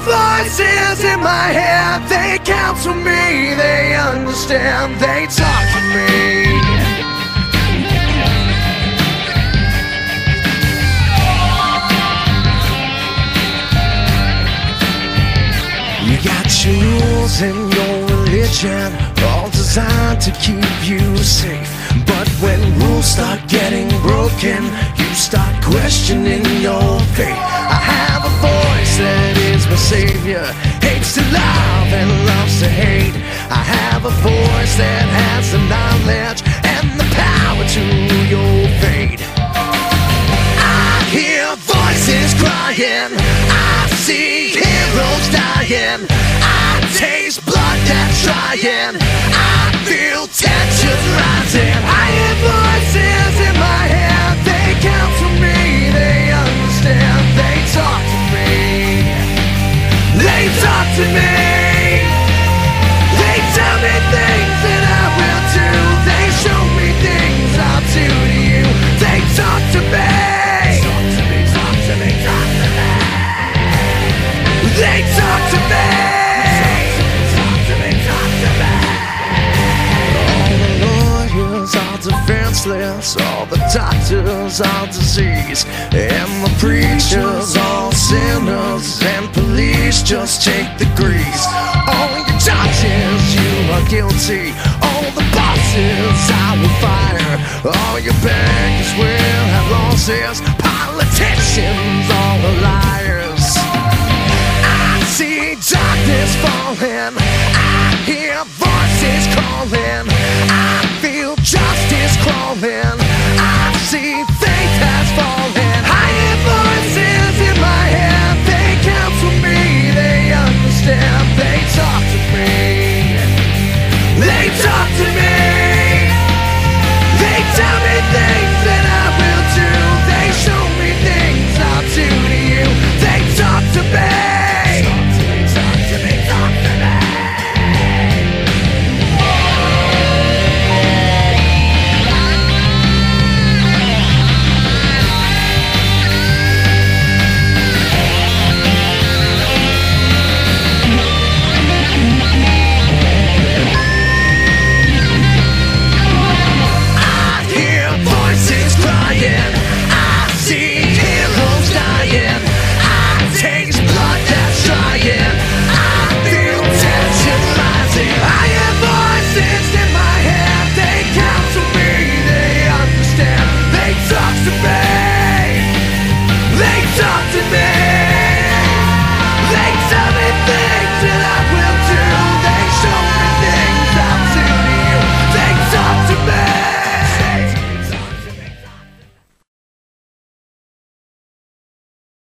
voices in my head, they counsel me, they understand, they talk to me. You got your rules and your religion, all designed to keep you safe. But when rules start getting broken, you start questioning your faith. I have a voice that is my savior, hates to love and loves to hate. I have a voice that has the knowledge and the power to your fate. I hear voices crying, I see heroes dying, I taste blood that's trying, I feel tensions rising. I hear voices in my head, they counsel me, they understand, they talk to me, they talk to me, they tell me things that I will do, they show me things I'll do to you, they talk to me. They talk to me. Talk to me. All the lawyers are defenseless, all the doctors are disease, and the preachers all sinners, and police just take the grease. All your judges, you are guilty, all the bosses I will fire, all your bankers will have losses, politicians all are liars. See darkness falling,